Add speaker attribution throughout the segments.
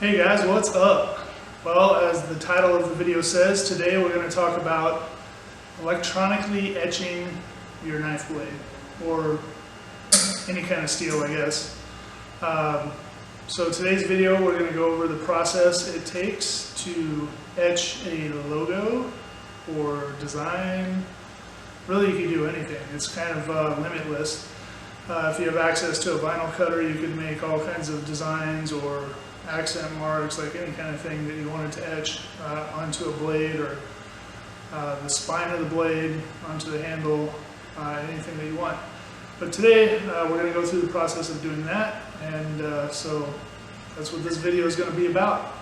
Speaker 1: Hey guys, what's up? Well, as the title of the video says, today we're going to talk about electronically etching your knife blade, or any kind of steel, I guess. So today's video we're going to go over the process it takes to etch a logo or design. Really, you can do anything. It's kind of limitless. If you have access to a vinyl cutter, you can make all kinds of designs or accent marks, like any kind of thing that you wanted to etch onto a blade, or the spine of the blade onto the handle, anything that you want. But today we're going to go through the process of doing that, and so that's what this video is going to be about.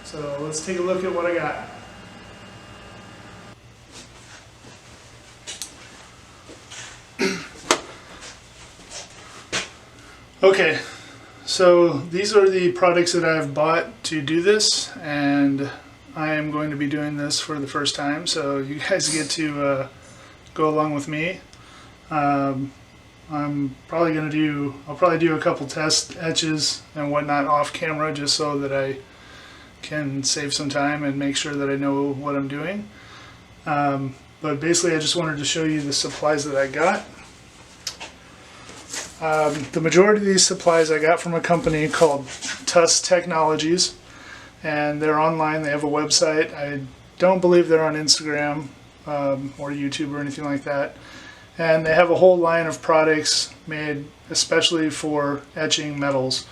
Speaker 1: So let's take a look at what I got. Okay, so these are the products that I've bought to do this, and I am going to be doing this for the first time, so you guys get to go along with me. I'll probably do a couple test etches and whatnot off camera, just so that I can save some time and make sure that I know what I'm doing. But basically I just wanted to show you the supplies that I got. The majority of these supplies I got from a company called T.U.S Technologies, and they're online. They have a website. I don't believe they're on Instagram or YouTube or anything like that. And they have a whole line of products made especially for etching metals.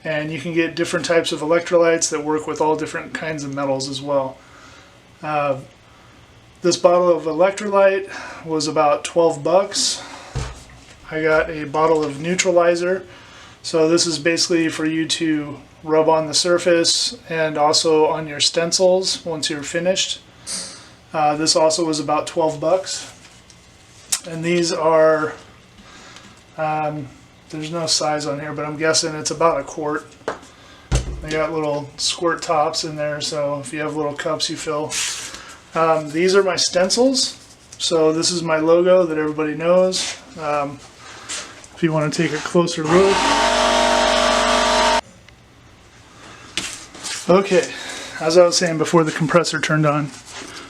Speaker 1: And you can get different types of electrolytes that work with all different kinds of metals as well. This bottle of electrolyte was about 12 bucks. I got a bottle of neutralizer. So this is basically for you to rub on the surface and also on your stencils once you're finished. This also was about 12 bucks. And these are, there's no size on here, but I'm guessing it's about a quart. They got little squirt tops in there, so if you have little cups you fill. These are my stencils. So this is my logo that everybody knows. If you want to take a closer look. Okay, as I was saying before the compressor turned on.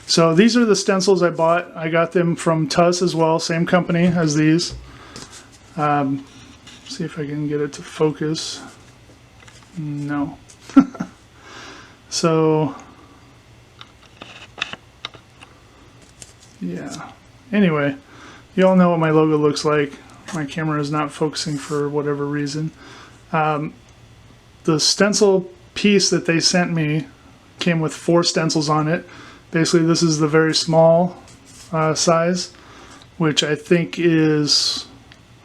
Speaker 1: So these are the stencils I bought. I got them from T.U.S as well, same company as these. See if I can get it to focus. No. So, yeah. Anyway, you all know what my logo looks like. My camera is not focusing for whatever reason. The stencil piece that they sent me came with 4 stencils on it. Basically, this is the very small size, which I think is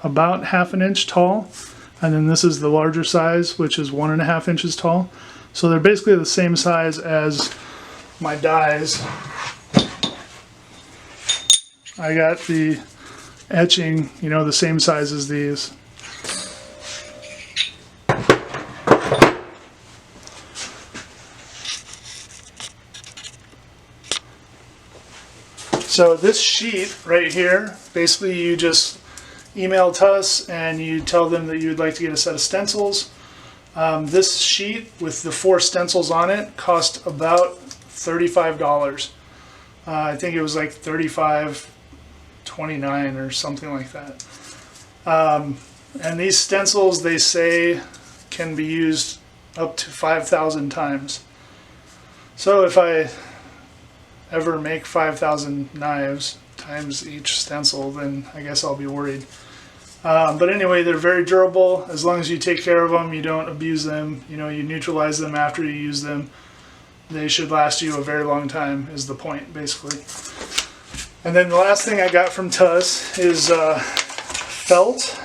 Speaker 1: about 1/2 inch tall. And then this is the larger size, which is 1.5 inches tall. So they're basically the same size as my dies. I got the etching, you know, the same size as these. So this sheet right here, basically you just email T.U.S and you tell them that you'd like to get a set of stencils. This sheet with the 4 stencils on it cost about $35. I think it was like $35.29 or something like that. And these stencils, they say, can be used up to 5,000 times. So if I ever make 5,000 knives times each stencil, then I guess I'll be worried. But anyway, they're very durable. As long as you take care of them, you don't abuse them, you know, you neutralize them after you use them, they should last you a very long time, is the point, basically. And then the last thing I got from T.U.S is felt.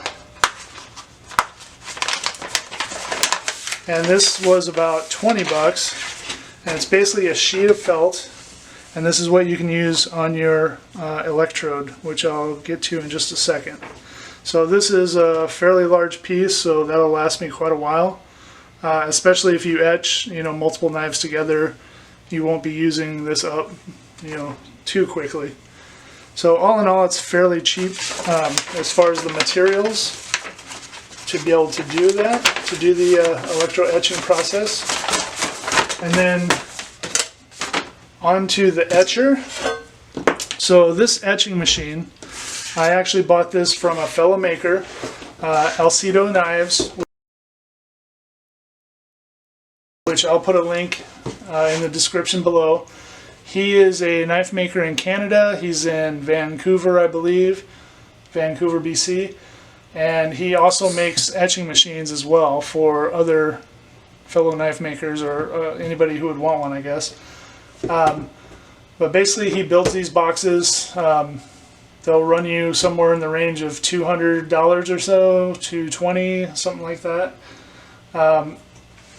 Speaker 1: And this was about 20 bucks. And it's basically a sheet of felt. And this is what you can use on your electrode, which I'll get to in just a second. So this is a fairly large piece, so that'll last me quite a while. Especially if you etch, you know, multiple knives together, you won't be using this up, you know, too quickly. So all in all, it's fairly cheap as far as the materials. to be able to do that, to do the electro etching process. And then onto the etcher. So this etching machine, I actually bought this from a fellow maker, Alcedo Knives, which I'll put a link in the description below. He is a knife maker in Canada. He's in Vancouver, I believe, Vancouver, BC. And he also makes etching machines as well for other fellow knife makers or anybody who would want one, I guess. But basically he builds these boxes. They'll run you somewhere in the range of $200 or so, $220, something like that.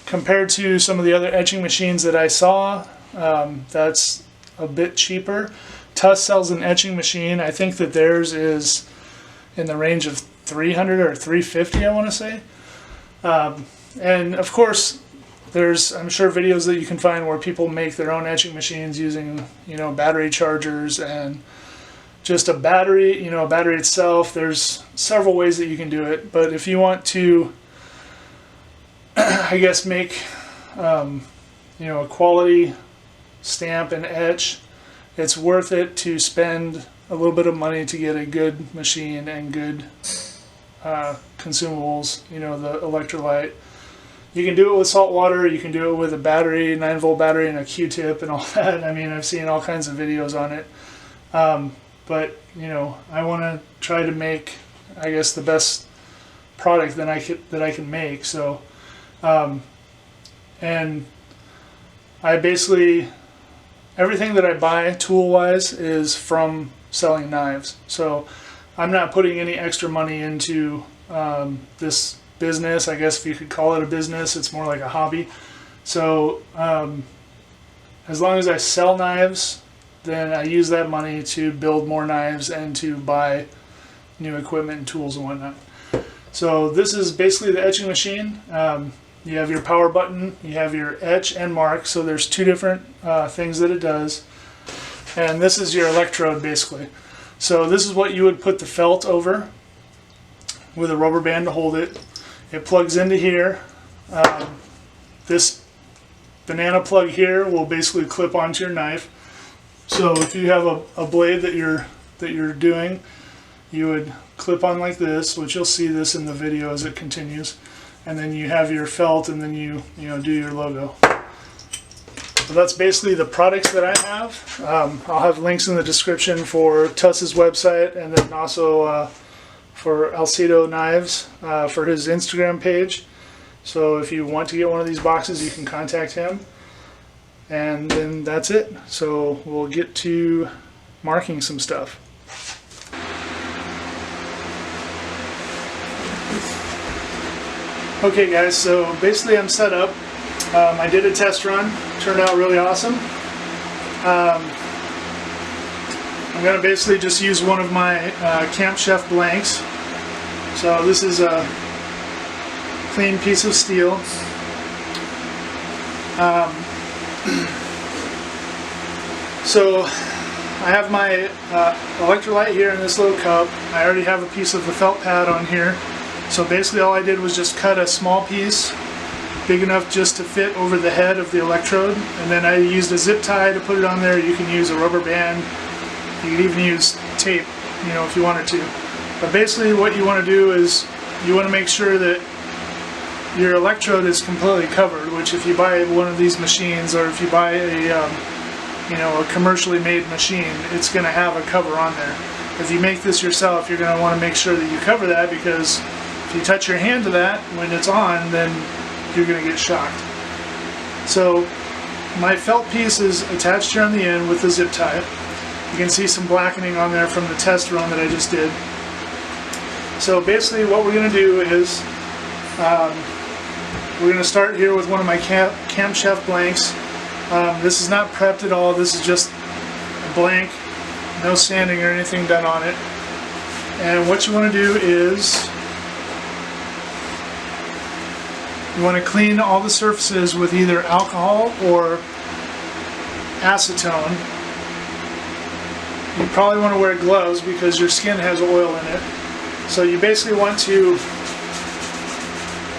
Speaker 1: Compared to some of the other etching machines that I saw, that's a bit cheaper. T.U.S sells an etching machine. I think that theirs is in the range of $300 or $350, I want to say. And of course, there's, I'm sure, videos that you can find where people make their own etching machines using, you know, battery chargers and just a battery, you know, a battery itself. There's several ways that you can do it. But if you want to, I guess, make, you know, a quality stamp and etch, it's worth it to spend a little bit of money to get a good machine and good consumables, you know, the electrolyte. You can do it with salt water, you can do it with a battery, 9-volt battery and a Q-tip and all that. I mean, I've seen all kinds of videos on it. But, you know, I want to try to make, I guess, the best product that I can make. So, and I basically, everything that I buy tool-wise is from selling knives. So I'm not putting any extra money into this business. I guess if you could call it a business, it's more like a hobby. So as long as I sell knives, then I use that money to build more knives and to buy new equipment and tools and whatnot. So this is basically the etching machine. You have your power button, you have your etch and mark, so there's two different things that it does. And this is your electrode, basically. So this is what you would put the felt over with a rubber band to hold it. It plugs into here. This banana plug here will basically clip onto your knife. So if you have a blade that you're doing, you would clip on like this, which you'll see this in the video as it continues. And then you have your felt, and then you do your logo. So that's basically the products that I have. I'll have links in the description for T.U.S.'s website, and then also for Alcedo Knives for his Instagram page. So if you want to get one of these boxes, you can contact him. And then that's it. So we'll get to marking some stuff. Okay guys, so basically I'm set up. I did a test run, turned out really awesome. I'm going to basically just use one of my Camp Chef blanks. So this is a clean piece of steel. So I have my electrolyte here in this little cup. I already have a piece of the felt pad on here. So basically all I did was just cut a small piece, big enough just to fit over the head of the electrode, and then I used a zip tie to put it on there. You can use a rubber band, you can even use tape, you know, if you wanted to. But basically what you want to do is you want to make sure that your electrode is completely covered, which if you buy one of these machines, or if you buy a commercially made machine, it's going to have a cover on there. If you make this yourself, you're going to want to make sure that you cover that, because if you touch your hand to that when it's on, then you're going to get shocked. So my felt piece is attached here on the end with the zip tie. You can see some blackening on there from the test run that I just did. So basically what we're going to do is we're going to start here with one of my Camp Chef blanks. This is not prepped at all. This is just a blank, no sanding or anything done on it. And what you want to do is you want to clean all the surfaces with either alcohol or acetone. You probably want to wear gloves because your skin has oil in it. So you basically want to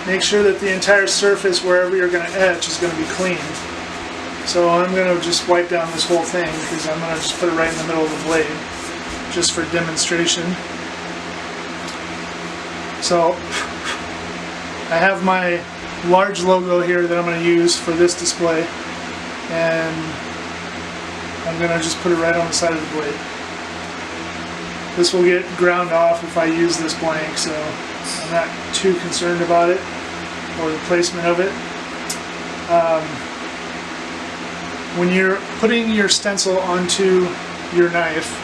Speaker 1: make sure that the entire surface wherever you're going to etch is going to be clean. So I'm going to just wipe down this whole thing because I'm going to just put it right in the middle of the blade just for demonstration. So I have my large logo here that I'm going to use for this display, and I'm going to just put it right on the side of the blade. This will get ground off if I use this blank, so I'm not too concerned about it or the placement of it. When you're putting your stencil onto your knife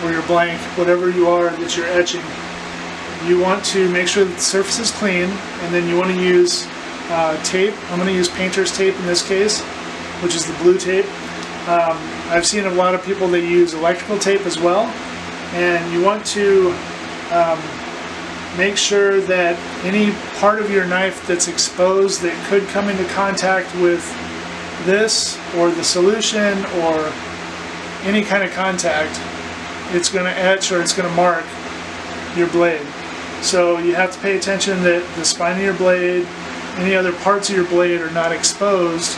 Speaker 1: or your blank, whatever you are that you're etching, you want to make sure that the surface is clean, and then you want to use tape. I'm going to use painter's tape in this case, which is the blue tape. I've seen a lot of people that use electrical tape as well, and you want to make sure that any part of your knife that's exposed that could come into contact with this or the solution or any kind of contact, it's going to etch or it's going to mark your blade. So you have to pay attention that the spine of your blade, any other parts of your blade are not exposed,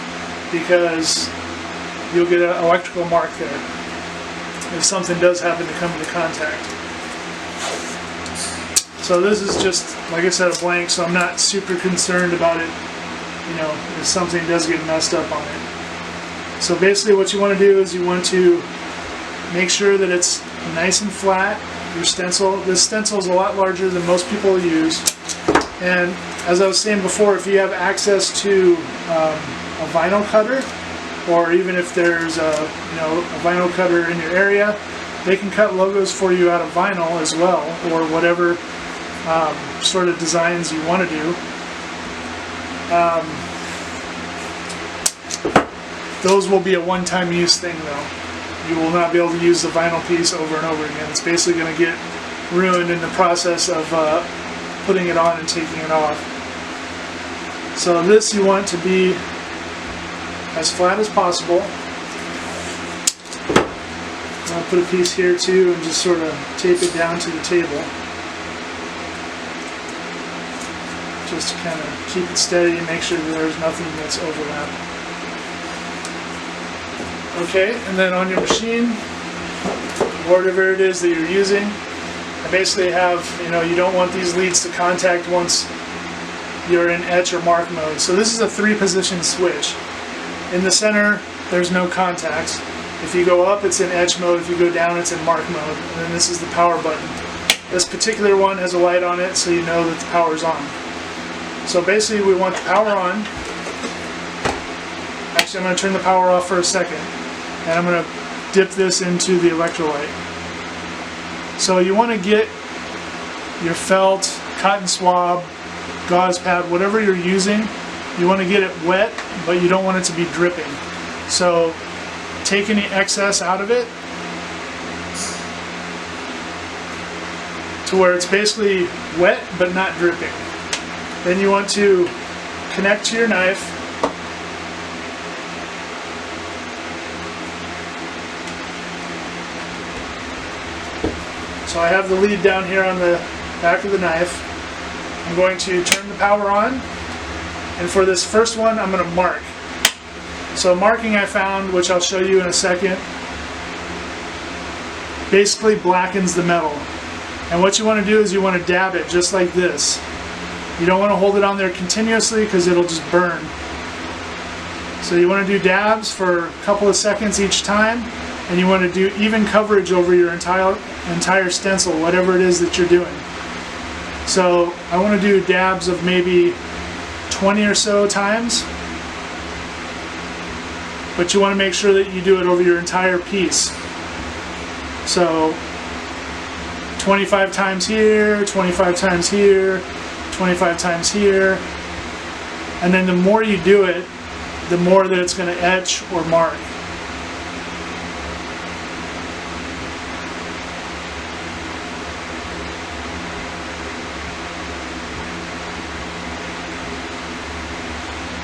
Speaker 1: because you'll get an electrical mark there if something does happen to come into contact. So this is just, like I said, a blank, so I'm not super concerned about it, you know, if something does get messed up on it. So basically what you want to do is you want to make sure that it's nice and flat, your stencil. This stencil is a lot larger than most people use, and as I was saying before, if you have access to a vinyl cutter, or even if there's a vinyl cutter in your area, they can cut logos for you out of vinyl as well, or whatever sort of designs you want to do. Those will be a one-time use thing though. You will not be able to use the vinyl piece over and over again. It's basically going to get ruined in the process of putting it on and taking it off. So this you want to be as flat as possible. I'll put a piece here too and just sort of tape it down to the table, just to kind of keep it steady and make sure that there's nothing that's overlapped. Okay, and then on your machine, whatever it is that you're using, I basically have, you don't want these leads to contact once you're in etch or mark mode. So this is a 3-position switch. In the center, there's no contacts. If you go up, it's in etch mode. If you go down, it's in mark mode. And then this is the power button. This particular one has a light on it, so you know that the power's on. So basically, we want the power on. Actually, I'm going to turn the power off for a second, and I'm going to dip this into the electrolyte. So you want to get your felt, cotton swab, gauze pad, whatever you're using, you want to get it wet, but you don't want it to be dripping. So take any excess out of it to where it's basically wet but not dripping. Then you want to connect to your knife. So I have the lead down here on the back of the knife. I'm going to turn the power on, and for this first one I'm going to mark. So marking, I found, which I'll show you in a second, basically blackens the metal. And what you want to do is you want to dab it just like this. You don't want to hold it on there continuously because it'll just burn. So you want to do dabs for a couple of seconds each time, and you want to do even coverage over your entire stencil, whatever it is that you're doing. So I want to do dabs of maybe 20 or so times, but you want to make sure that you do it over your entire piece. So 25 times here, 25 times here, 25 times here, and then the more you do it, the more that it's going to etch or mark.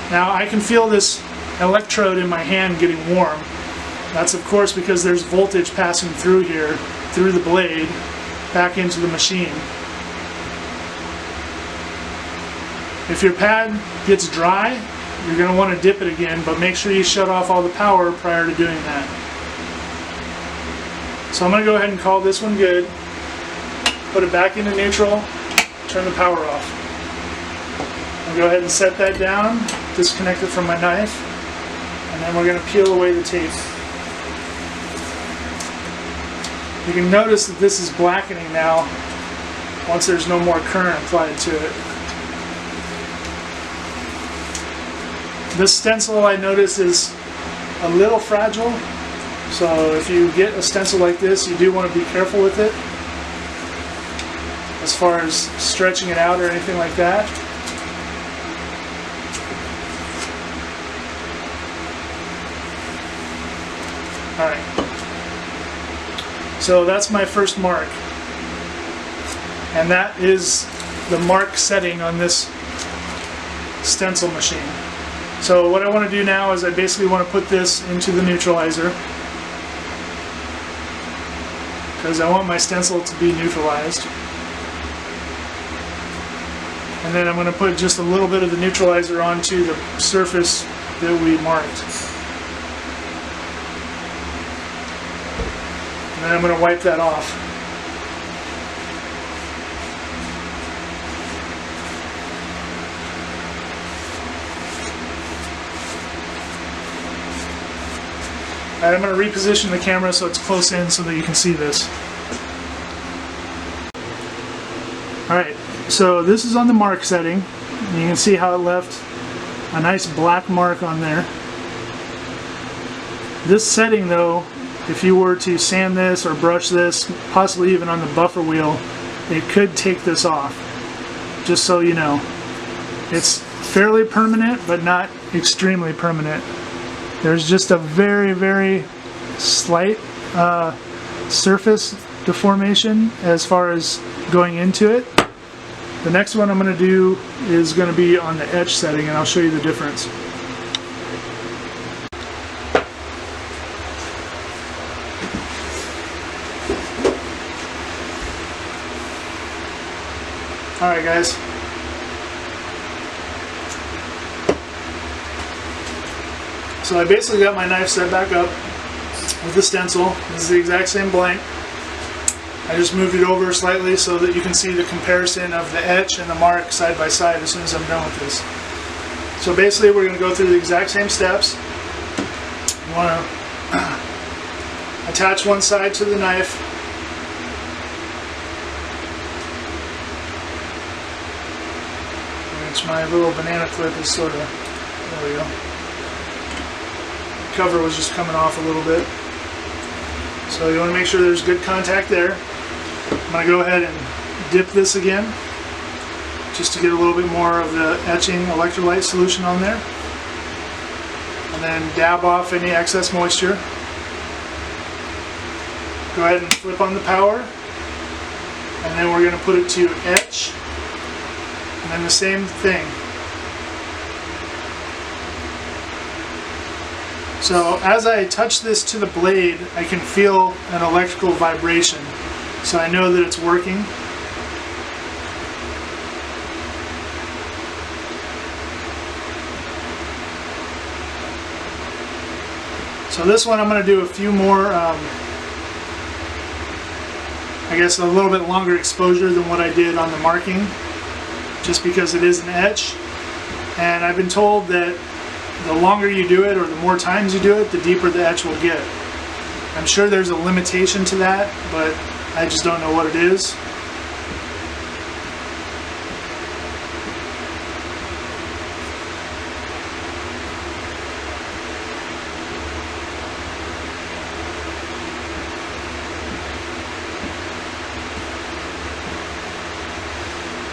Speaker 1: Now I can feel this electrode in my hand getting warm. That's of course because there's voltage passing through here, through the blade, back into the machine. If your pad gets dry, you're going to want to dip it again, but make sure you shut off all the power prior to doing that. So I'm going to go ahead and call this one good, put it back into neutral, turn the power off. I'll go ahead and set that down, disconnect it from my knife, and then we're going to peel away the tape. You can notice that this is blackening now once there's no more current applied to it. This stencil, I notice, is a little fragile, so if you get a stencil like this, you do want to be careful with it as far as stretching it out or anything like that. Alright, so that's my first mark, and that is the mark setting on this stencil machine. So what I want to do now is I basically want to put this into the neutralizer because I want my stencil to be neutralized. And then I'm going to put just a little bit of the neutralizer onto the surface that we marked. And then I'm going to wipe that off. Alright, I'm going to reposition the camera so it's close in so that you can see this. Alright, so this is on the mark setting. And you can see how it left a nice black mark on there. This setting though, if you were to sand this or brush this, possibly even on the buffer wheel, it could take this off. Just so you know. It's fairly permanent, but not extremely permanent. There's just a very, very slight surface deformation as far as going into it. The next one I'm going to do is going to be on the etch setting, and I'll show you the difference. Alright guys. So I basically got my knife set back up with the stencil. This is the exact same blank. I just moved it over slightly so that you can see the comparison of the etch and the mark side by side as soon as I'm done with this. So basically we're going to go through the exact same steps. You want to attach one side to the knife. Which my little banana clip is sort of, there we go. The cover was just coming off a little bit. So you want to make sure there's good contact there. I'm going to go ahead and dip this again just to get a little bit more of the etching electrolyte solution on there. And then dab off any excess moisture. Go ahead and flip on the power. And then we're going to put it to etch. And then the same thing. So as I touch this to the blade, I can feel an electrical vibration. So I know that it's working. So this one I'm going to do a few more, I guess a little bit longer exposure than what I did on the marking, just because it is an etch. And I've been told that the longer you do it or the more times you do it, the deeper the etch will get. I'm sure there's a limitation to that, but I just don't know what it is.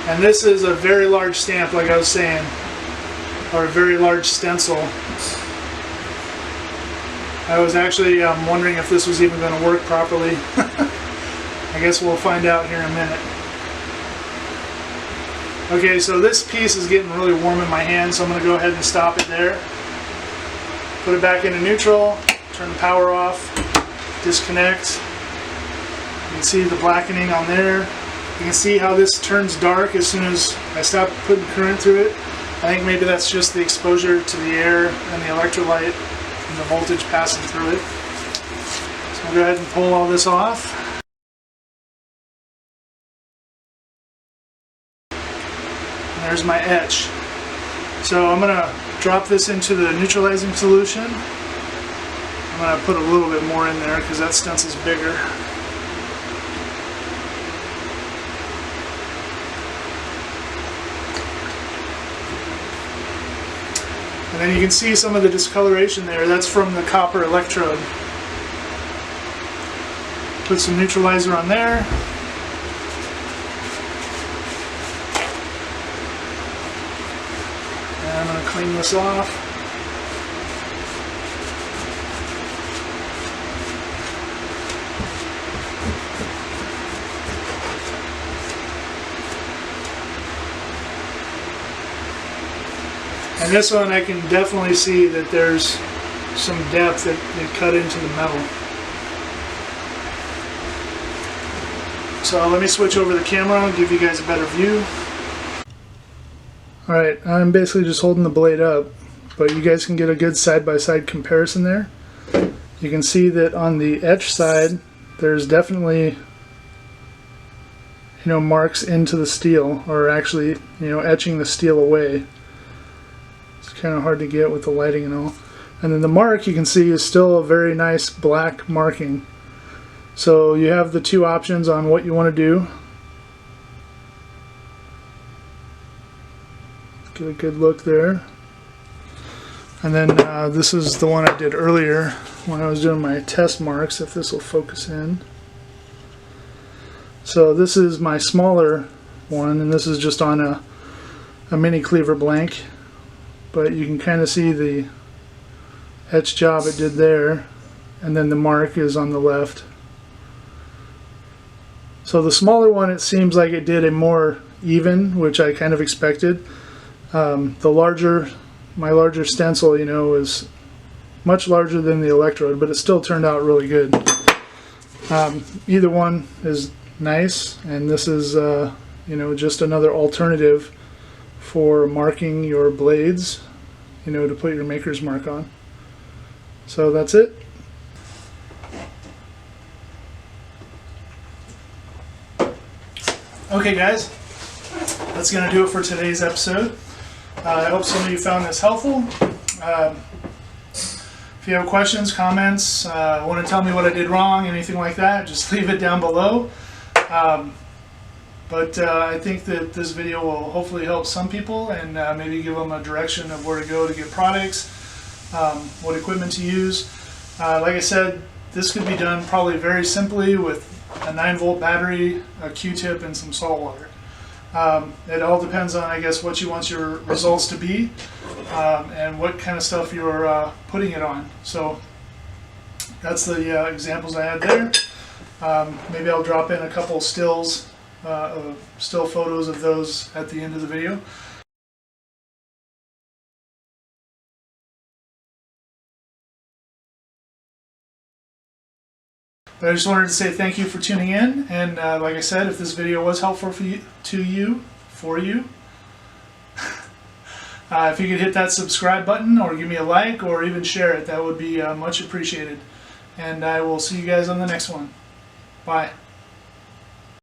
Speaker 1: And this is a very large stamp, like I was saying, or a very large stencil. I was actually wondering if this was even going to work properly. I guess we'll find out here in a minute. Okay, so this piece is getting really warm in my hand, so I'm going to go ahead and stop it there. Put it back into neutral, turn the power off, disconnect. You can see the blackening on there. You can see how this turns dark as soon as I stop putting current through it. I think maybe that's just the exposure to the air and the electrolyte and the voltage passing through it. So I'll go ahead and pull all this off. And there's my etch. So I'm going to drop this into the neutralizing solution. I'm going to put a little bit more in there because that stencil's bigger. And then you can see some of the discoloration there. That's from the copper electrode. Put some neutralizer on there. And I'm going to clean this off. And this one I can definitely see that there's some depth that cut into the metal. So let me switch over the camera and give you guys a better view. Alright, I'm basically just holding the blade up, but you guys can get a good side-by-side comparison there. You can see that on the etch side there's definitely, you know, marks into the steel, or actually, you know, etching the steel away. Kind of hard to get with the lighting and all. And then the mark, you can see, is still a very nice black marking. So you have the two options on what you want to do. Get a good look there. And then this is the one I did earlier when I was doing my test marks, if this will focus in. So this is my smaller one, and this is just on a mini cleaver blank. But you can kind of see the etch job it did there, and then the mark is on the left. So the smaller one, it seems like it did a more even, which I kind of expected. My larger stencil, you know, is much larger than the electrode, but it still turned out really good. Either one is nice, and this is you know, just another alternative for marking your blades, you know, to put your maker's mark on. So that's it. Okay guys, that's going to do it for today's episode. I hope some of you found this helpful. If you have questions, comments, want to tell me what I did wrong, anything like that, just leave it down below. But I think that this video will hopefully help some people, and maybe give them a direction of where to go to get products, what equipment to use. Like I said, this could be done probably very simply with a 9-volt battery, a Q-tip, and some salt water. It all depends on, I guess, what you want your results to be, and what kind of stuff you're putting it on. So that's the examples I had there. Maybe I'll drop in a couple stills, still photos of those at the end of the video. But I just wanted to say thank you for tuning in, and like I said, if this video was helpful for you, if you could hit that subscribe button, or give me a like, or even share it, that would be much appreciated. And I will see you guys on the next one. Bye.